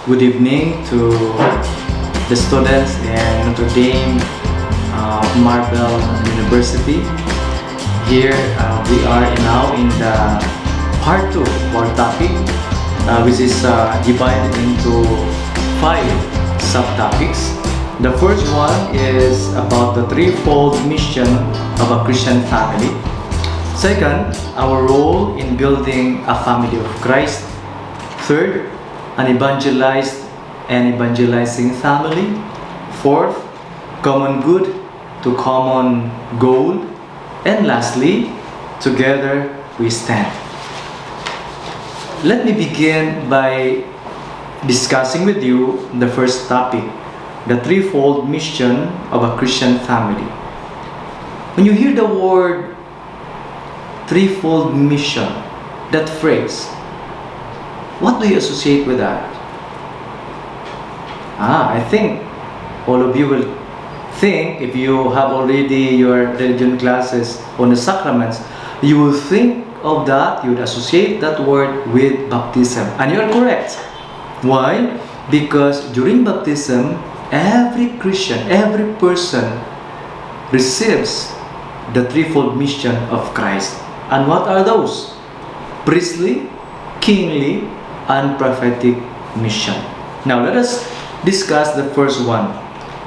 Good evening to the students in Notre Dame Marble University. Here we are now in the part 2 of our topic, which is divided into 5 subtopics. The first one is about the threefold mission of a Christian family. Second, our role in building a family of Christ. Third, an evangelized and evangelizing family. Fourth, common good to common goal. And lastly, together we stand. Let me begin by discussing with you the first topic, the threefold mission of a Christian family. When you hear the word threefold mission, that phrase, what do you associate with that? I think all of you will think, if you have already your religion classes on the sacraments, you will think of that, you would associate that word with baptism. And you are correct. Why? Because during baptism, every Christian, every person receives the threefold mission of Christ. And what are those? Priestly, kingly, and prophetic mission. Now let us discuss the first one.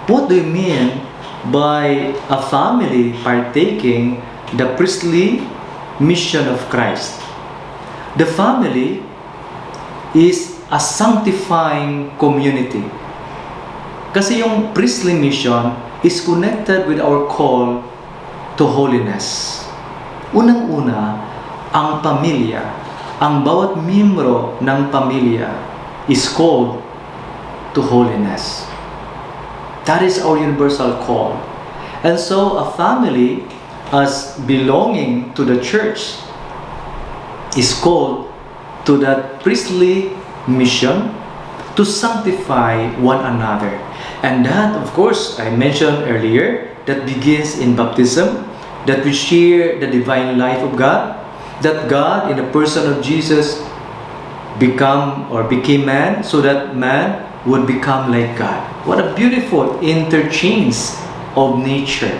What do you mean by a family partaking the priestly mission of Christ? The family is a sanctifying community. Kasi yung priestly mission is connected with our call to holiness. Unang-una, ang pamilya, ang bawat miyembro ng pamilya is called to holiness. That is our universal call. And so a family, as belonging to the church, is called to that priestly mission to sanctify one another. And that, of course, I mentioned earlier, that begins in baptism, that we share the divine life of God, that God in the person of Jesus became man, so that man would become like God. What a beautiful interchange of nature.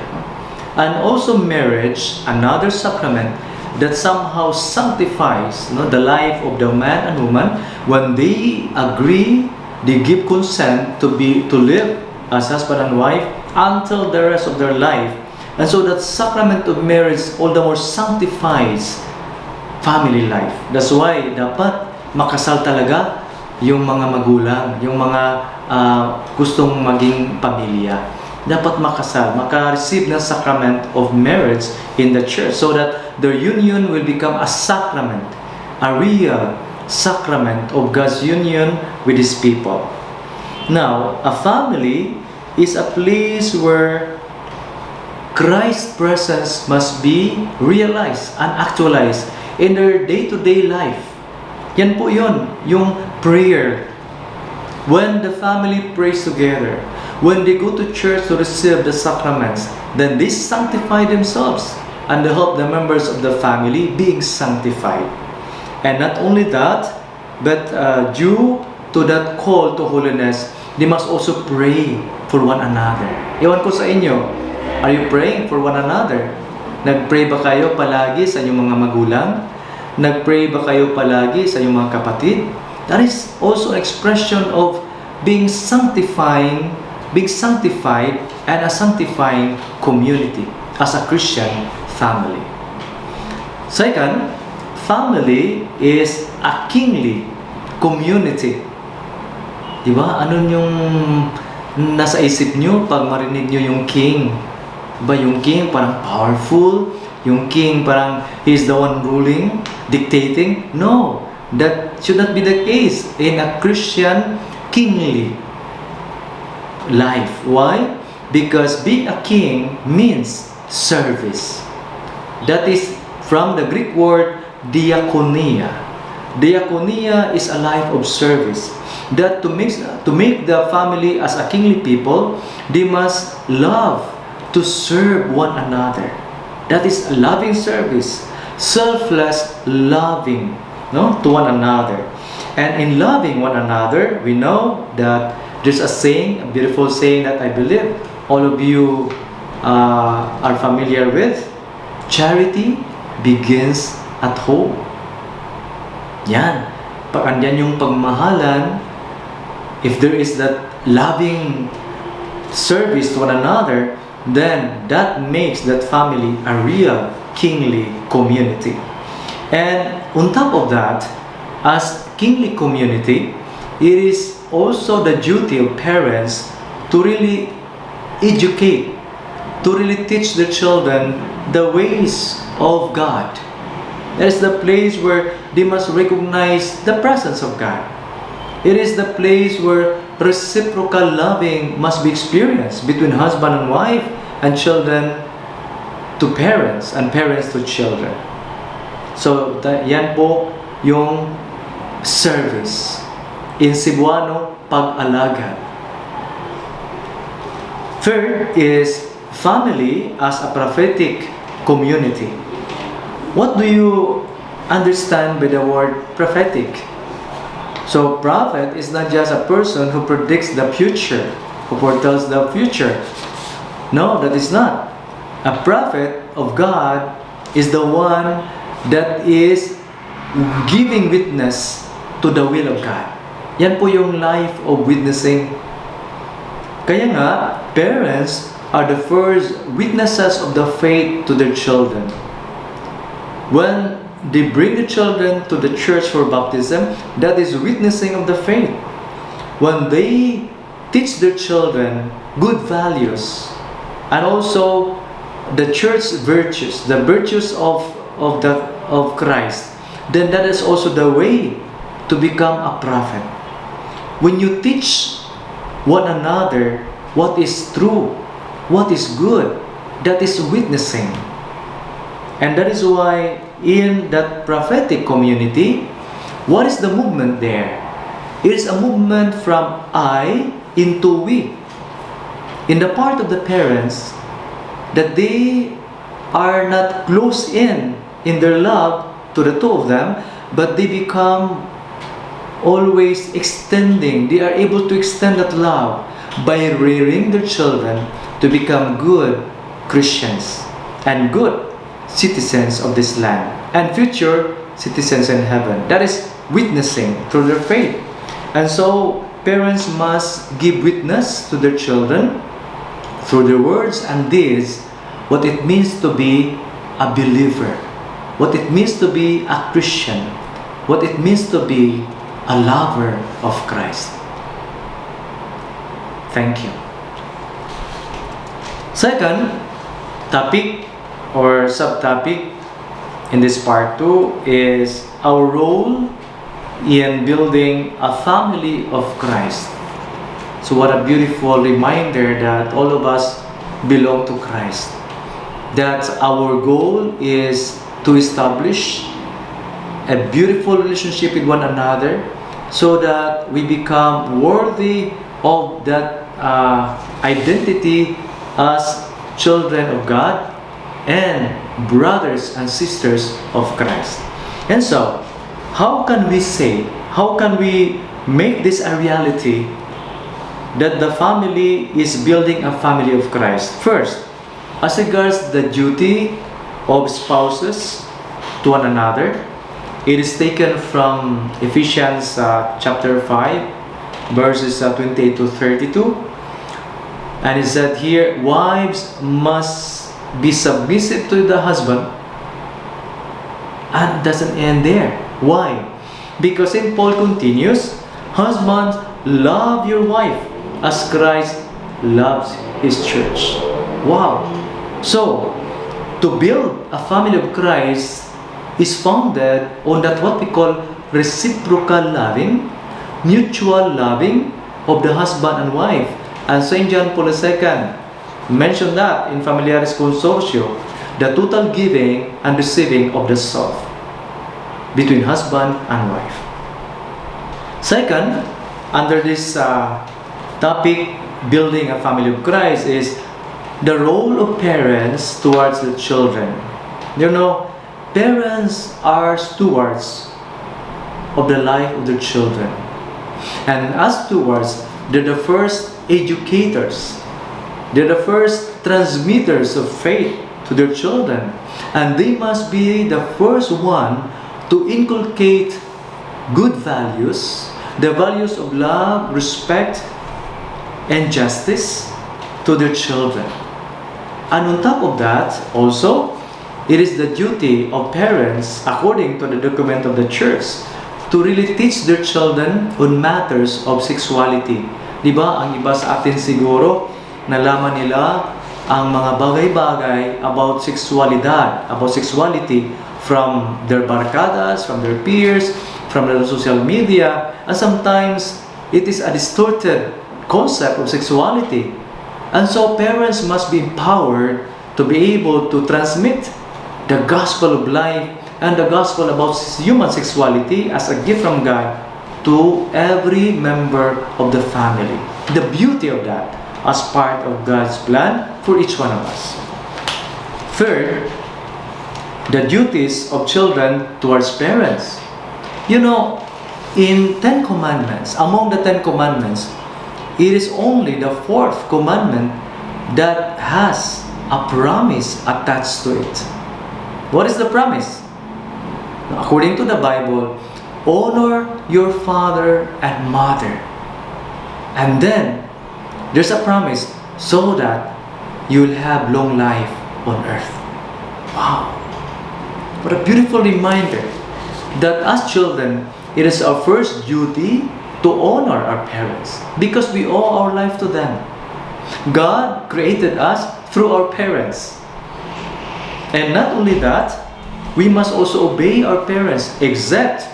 And also marriage, another sacrament that somehow sanctifies the life of the man and woman when they agree, they give consent to live as husband and wife until the rest of their life. And so that sacrament of marriage all the more sanctifies family life. That's why dapat makasal talaga yung mga magulang, yung mga gustong maging pamilya. Dapat makasal, maka-receive ng sacrament of marriage in the church so that their union will become a sacrament, a real sacrament of God's union with His people. Now, a family is a place where Christ's presence must be realized and actualized in their day-to-day life. Yan po yun, yung prayer. When the family prays together, when they go to church to receive the sacraments, then they sanctify themselves and they help the members of the family being sanctified. And not only that, but due to that call to holiness, they must also pray for one another. Iwan ko sa inyo, are you praying for one another? Nag-pray ba kayo palagi sa inyong mga magulang? Nag-pray ba kayo palagi sa inyong mga kapatid? That is also an expression of being sanctified and a sanctifying community as a Christian family. Second, family is a kingly community. Diba? Ano yung nasa isip nyo pag marinig nyo yung king? Ba yung king parang powerful? Yung king parang he's the one ruling, dictating? No, that should not be the case in a Christian kingly life. Why? Because being a king means service. That is from the Greek word diakonia. Diakonia is a life of service. That to make the family as a kingly people, they must love to serve one another. That is a loving service, selfless loving to one another. And in loving one another, we know that there's a saying, a beautiful saying that I believe all of you are familiar with. Charity begins at home. Yan. Pag andyan yung pagmahalan, if there is that loving service to one another, then that makes that family a real kingly community. And on top of that, as kingly community, it is also the duty of parents to really educate, to really teach the children the ways of God. That is the place where they must recognize the presence of God. It is the place where reciprocal loving must be experienced between husband and wife, and children to parents, and parents to children. So, yan po yung service. In Cebuano, pag-alaga. Third is family as a prophetic community. What do you understand by the word prophetic? So, prophet is not just a person who predicts the future, who foretells the future. No, that is not. A prophet of God is the one that is giving witness to the will of God. Yan po yung life of witnessing. Kaya nga, parents are the first witnesses of the faith to their children. When they bring the children to the church for baptism, that is witnessing of the faith. When they teach their children good values, and also the church virtues, the virtues of Christ, then that is also the way to become a prophet. When you teach one another what is true, what is good, that is witnessing. And that is why in that prophetic community, what is the movement there? It is a movement from I into we. In the part of the parents, that they are not close in their love to the two of them, but they become always extending. They are able to extend that love by rearing their children to become good Christians and good citizens of this land and future citizens in heaven. That is witnessing through their faith. And so parents must give witness to their children through their words and deeds what it means to be a believer, what it means to be a Christian, what it means to be a lover of Christ. Thank you. Second topic or subtopic in this part 2 is our role in building a family of Christ. So what a beautiful reminder that all of us belong to Christ. That our goal is to establish a beautiful relationship with one another so that we become worthy of that identity as children of God and brothers and sisters of Christ. And so, how can we make this a reality that the family is building a family of Christ? First, as regards the duty of spouses to one another, it is taken from Ephesians chapter 5, verses 28 to 32. And it said here, wives must be submissive to the husband. And it doesn't end there. Why? Because St. Paul continues, husbands, love your wife as Christ loves His church. Wow! So, to build a family of Christ is founded on that what we call reciprocal loving, mutual loving of the husband and wife. And St. John Paul II mentioned that in Familiaris Consortio, the total giving and receiving of the soul between husband and wife. Second, under this topic, building a family of Christ, is the role of parents towards the children. You know, parents are stewards of the life of their children. And as stewards, they're the first educators. They're the first transmitters of faith to their children. And they must be the first one to inculcate good values, the values of love, respect, and justice to their children. And on top of that, also, it is the duty of parents, according to the document of the church, to really teach their children on matters of sexuality. Diba, ang iba sa atin siguro, nalaman nila ang mga bagay-bagay about sexuality from their barkadas, from their peers, from the social media, and sometimes it is a distorted concept of sexuality. And so parents must be empowered to be able to transmit the gospel of life and the gospel about human sexuality as a gift from God to every member of the family. The beauty of that as part of God's plan for each one of us. Third, the duties of children towards parents. You know, in 10 commandments, among the 10 commandments, it is only the 4th commandment that has a promise attached to it. What is the promise? According to the Bible, honor your father and mother. And then, there's a promise so that you'll have long life on earth. Wow! What a beautiful reminder that as children, it is our first duty to honor our parents because we owe our life to them. God created us through our parents. And not only that, we must also obey our parents except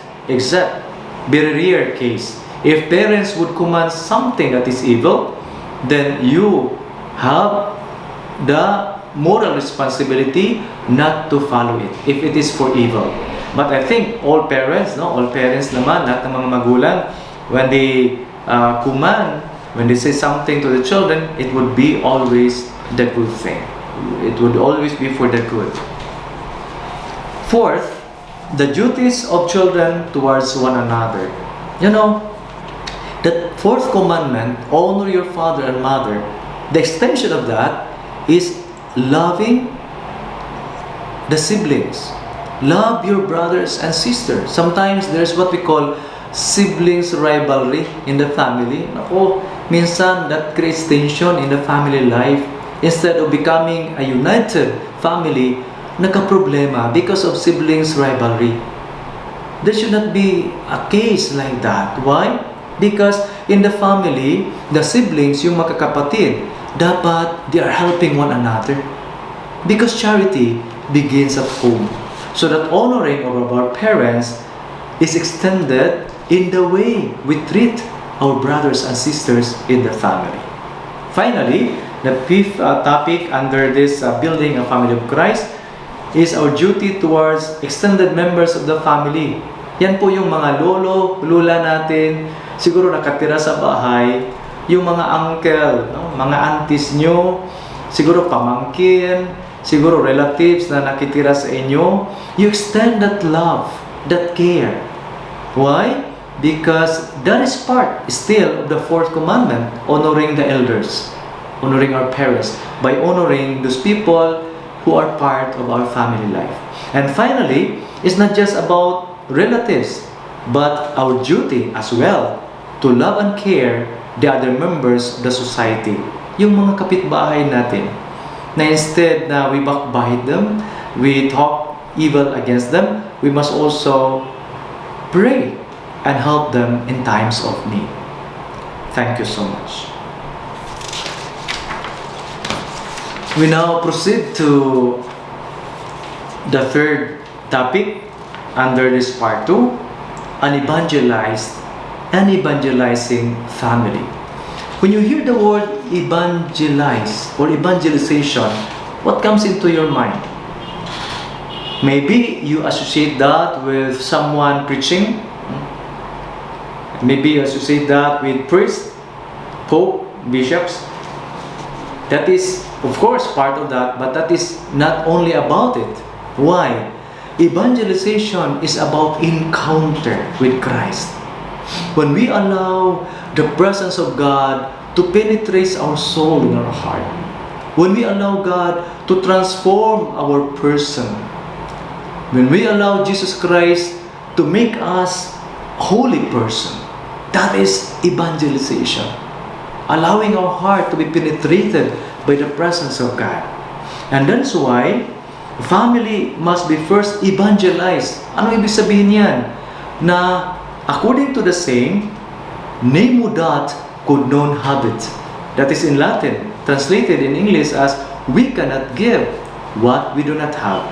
very rare case. If parents would command something that is evil, then you have the moral responsibility not to follow it if it is for evil. But I think all parents naman, lahat ng mga magulang, when they command, when they say something to the children, it would be always the good thing. It would always be for the good. Fourth, the duties of children towards one another. You know, the 4th commandment, honor your father and mother, the extension of that is loving the siblings. Love your brothers and sisters. Sometimes there's what we call siblings rivalry in the family. Minsan that creates tension in the family life. Instead of becoming a united family, nagka-problema because of siblings rivalry. There should not be a case like that. Why? Because in the family, the siblings, yung magkakapatid, dapat they are helping one another. Because charity begins at home. So that honoring of our parents is extended in the way we treat our brothers and sisters in the family. Finally, the 5th topic under this building a family of Christ is our duty towards extended members of the family. Yan po yung mga lolo, lula natin, siguro nakatira sa bahay, yung mga uncle, mga aunties nyo, siguro pamangkin, siguro relatives na nakitira sa inyo, you extend that love, that care. Why? Because that is part still of the 4th commandment, honoring the elders, honoring our parents, by honoring those people who are part of our family life. And finally, it's not just about relatives, but our duty as well to love and care the other members of the society. Yung mga kapitbahay natin, na instead na we backbite them, we talk evil against them, we must also pray and help them in times of need. Thank you so much. We now proceed to the 3rd topic under this part 2, an evangelizing family. When you hear the word evangelize or evangelization, what comes into your mind? Maybe you associate that with someone preaching. Maybe you associate that with priests, pope, bishops. That is, of course, part of that, but that is not only about it. Why? evangelization is about encounter with Christ. When we allow the presence of God to penetrate our soul and our heart, when we allow God to transform our person, when we allow Jesus Christ to make us a holy person, that is evangelization. Allowing our heart to be penetrated by the presence of God. And that's why family must be first evangelized. Ano ibig sabihin yan? Na according to the saying, nemo dat quod non habet. That is in Latin, translated in English as, we cannot give what we do not have.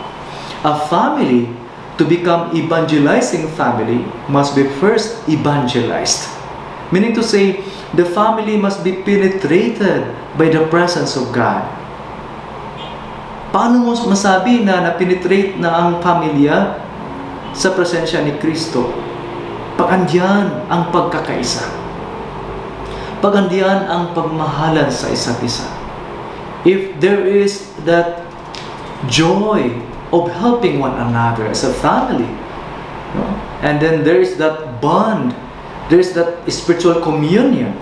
A family, to become evangelizing family, must be first evangelized. Meaning to say, the family must be penetrated by the presence of God. Paano mo masabi na na-penetrate na ang pamilya sa presensya ni Kristo? Pag-andiyan ang pagkakaisa. Pag-andiyan ang pagmahalan sa isa't isa. If there is that joy of helping one another as a family, no? And then there is that bond, there is that spiritual communion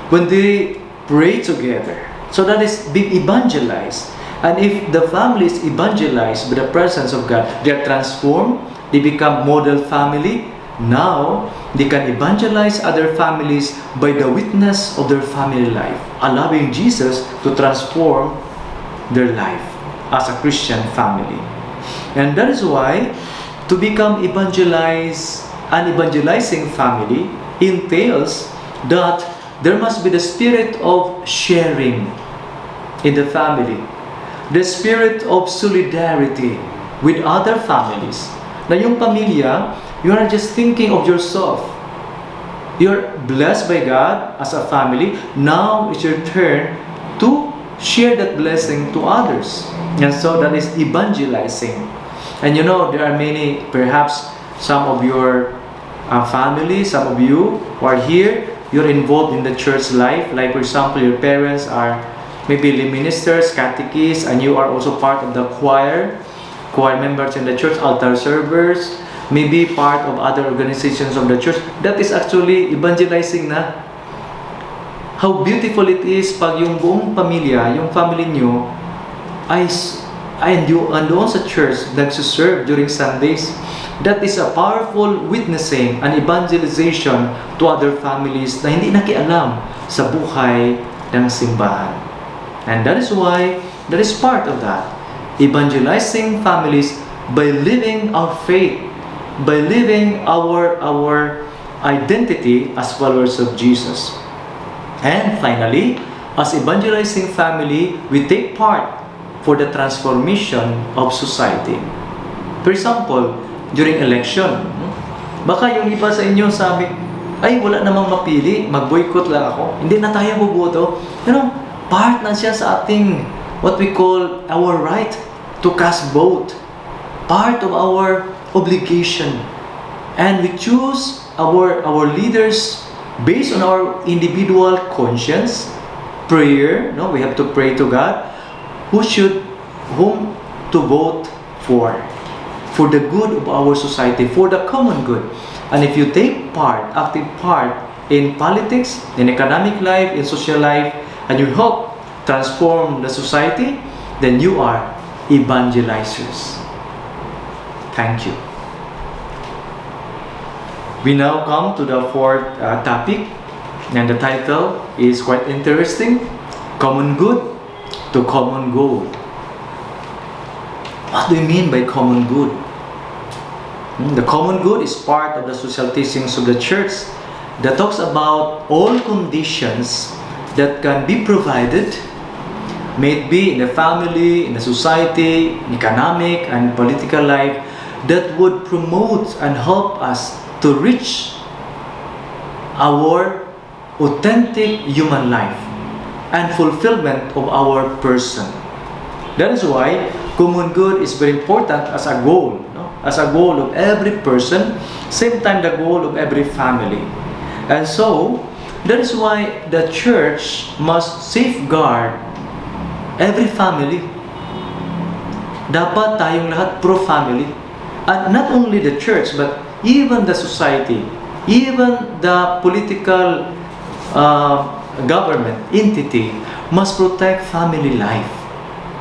when they pray together. So that is being evangelized. And if the family is evangelized by the presence of God, they are transformed, they become model family. Now, they can evangelize other families by the witness of their family life, allowing Jesus to transform their life as a Christian family. And that is why, to become evangelized, an evangelizing family entails that there must be the spirit of sharing in the family, the spirit of solidarity with other families. Na yung pamilya, you are just thinking of yourself. You're blessed by God as a family. Now it's your turn to share that blessing to others. And so that is evangelizing. And you know, there are many, perhaps some of your family, some of you who are here, you're involved in the church life. Like for example, your parents are maybe ministers, catechists, and you are also part of the choir members in the church, altar servers, maybe part of other organizations of the church. That is actually evangelizing na. How beautiful it is pag yung buong pamilya, yung family nyo, ay andoon sa church, nagsuserve during Sundays. That is a powerful witnessing and evangelization to other families na hindi nakialam sa buhay ng simbahan. And that is why, that is part of that. Evangelizing families by living our faith, by living our identity as followers of Jesus. And finally, as evangelizing family, we take part for the transformation of society. For example, during election, baka yung iba sa inyo sabi, ay wala namang mapili, mag-boycott lang ako, hindi na tayo buboto. You know, part na siya sa ating, what we call our right to cast vote. Part of our obligation. And we choose our leaders based on our individual conscience, prayer, no, we have to pray to God, whom to vote for the good of our society, for the common good. And if you take part, active part in politics, in economic life, in social life, and you help transform the society, then you are evangelizers. Thank you. We now come to the fourth topic, and the title is quite interesting: Common Good to Common Goal. What do you mean by common good? The common good is part of the social teachings of the church that talks about all conditions that can be provided, may it be in the family, in the society, in economic and political life, that would promote and help us to reach our authentic human life and fulfillment of our person. That is why common good is very important as a goal, no? As a goal of every person, same time the goal of every family. And so, that is why the church must safeguard every family. Dapat tayong lahat pro-family. And not only the church, but even the society, even the political government entity must protect family life.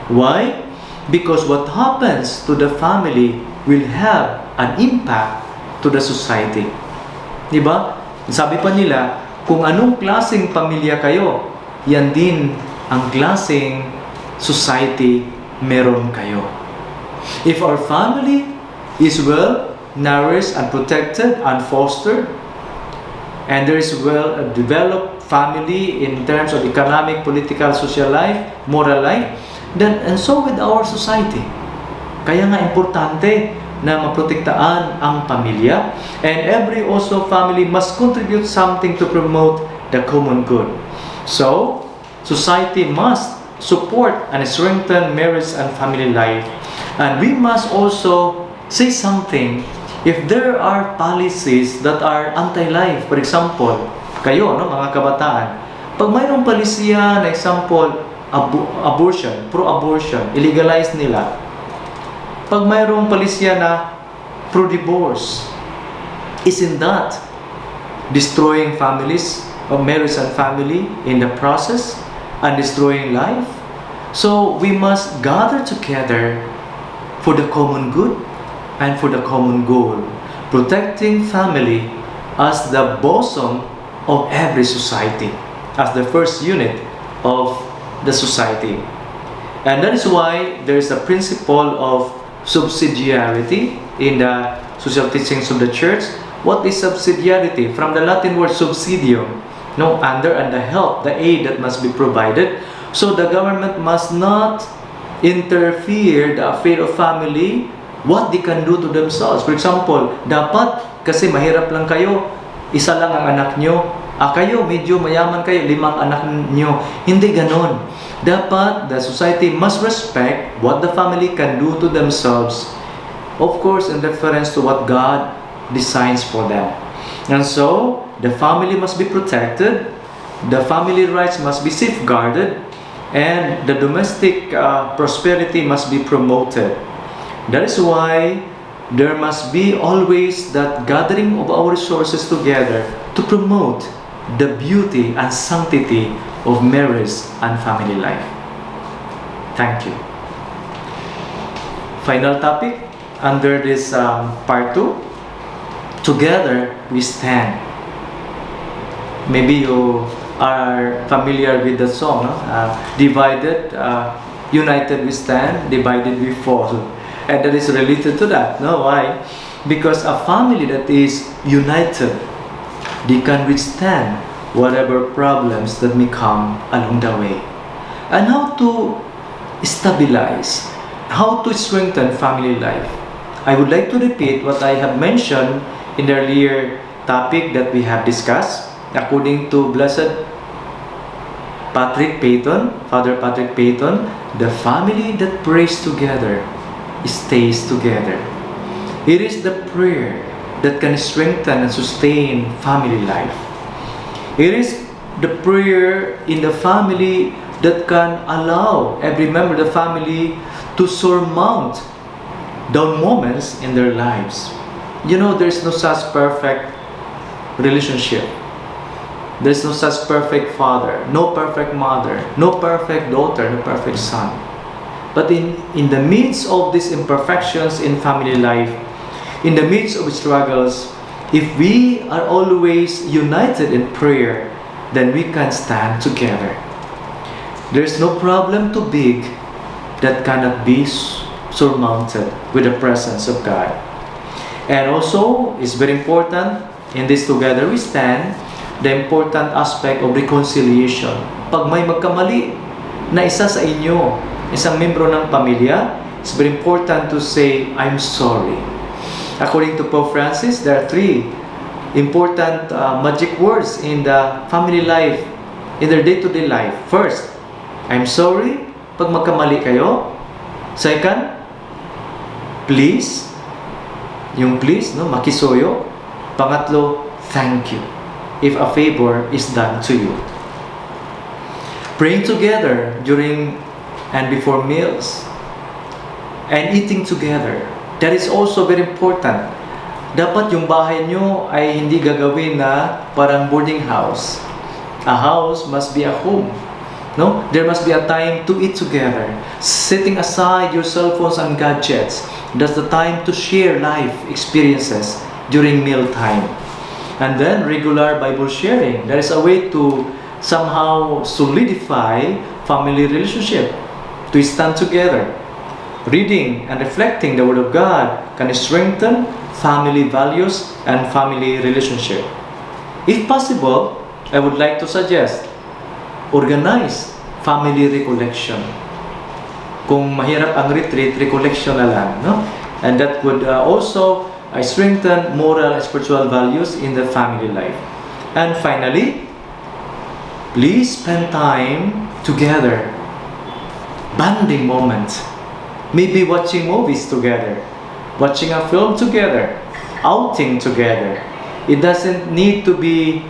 Why? Because what happens to the family will have an impact to the society. Diba? Sabi pa nila, kung anong klaseng pamilya kayo, yan din ang klaseng society meron kayo. If our family is well nourished and protected and fostered, and there is well developed family in terms of economic, political, social life, moral life, then and so with our society. Kaya nga importante na maprotektaan ang pamilya, and every also family must contribute something to promote the common good. So, society must support and strengthen marriage and family life, and we must also say something if there are policies that are anti-life. For example, kayo, no, mga kabataan, pag mayroong palisiya na example, abortion, pro-abortion, illegalize nila. Pag mayroong palisiya na pro-divorce, isn't that destroying families, or marriage and family in the process, and destroying life? So we must gather together for the common good and for the common goal, protecting family as the bosom of every society, as the first unit of the society. And that is why there is a principle of subsidiarity in the social teachings of the church. What is subsidiarity? From the Latin word subsidium, no, under and the help, the aid that must be provided. So the government must not interfere the affair of family, what they can do to themselves. For example, dapat kasi mahirap lang kayo, isa lang ang anak nyo. Kayo, medyo mayaman kayo, 5 anak nyo. Hindi ganon. Dapat the society must respect what the family can do to themselves, of course in reference to what God designs for them. And so, the family must be protected, the family rights must be safeguarded, and the domestic prosperity must be promoted. That is why there must be always that gathering of our resources together to promote the beauty and sanctity of marriage and family life. Thank you. Final topic under this part 2. Together we stand. Maybe you are familiar with the song, no? Divided, united we stand, divided we fall. And that is related to that. No, why? Because a family that is united, they can withstand whatever problems that may come along the way. And how to stabilize, how to strengthen family life. I would like to repeat what I have mentioned in the earlier topic that we have discussed. According to Blessed Patrick Peyton, Father Patrick Peyton, the family that prays together stays together. It is the prayer that can strengthen and sustain family life. It is the prayer in the family that can allow every member of the family to surmount down moments in their lives. You know, there is no such perfect relationship. There is no such perfect father, no perfect mother, no perfect daughter, no perfect son. But in the midst of these imperfections in family life, in the midst of struggles, if we are always united in prayer, then we can stand together. There is no problem too big that cannot be surmounted with the presence of God. And also, it's very important, in this together we stand, the important aspect of reconciliation. Pag may magkamali na isa sa inyo, isang membro ng pamilya, it's very important to say, I'm sorry. According to Pope Francis, there are 3 important magic words in the family life, in their day-to-day life. First, I'm sorry pag magkamali kayo. Second, please. Yung please, no, makisoyo. Pangatlo, thank you if a favor is done to you. Praying together during and before meals, and eating together That is also very important. Dapat yung bahay nyo ay hindi gagawin na parang boarding house. A house must be a home. No? There must be a time to eat together. Setting aside your cell phones and gadgets. That's the time to share life experiences during meal time. And then regular Bible sharing. That is a way to somehow solidify family relationship. To stand together. Reading and reflecting the Word of God can strengthen family values and family relationship. If possible, I would like to suggest organize family recollection. Kung mahirap ang retreat, recollection na lang, no? And that would also strengthen moral and spiritual values in the family life. And finally, please spend time together. Bonding moments. Maybe watching movies together, watching a film together, outing together. It doesn't need to be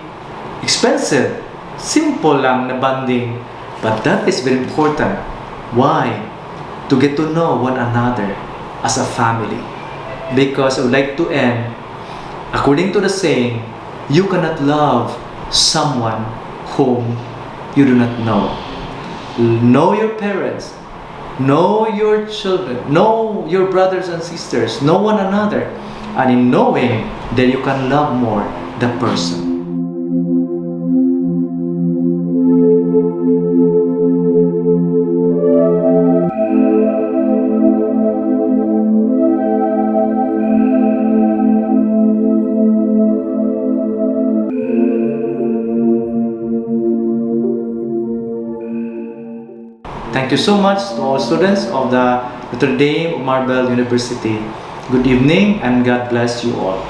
expensive. Simple lang na bonding. But that is very important. Why? To get to know one another as a family. Because I would like to end, according to the saying, you cannot love someone whom you do not know. Know your parents. Know your children. Know your brothers and sisters. Know one another. And in knowing, then you can love more the person. Thank you so much to all students of the Notre Dame Marble University. Good evening and God bless you all.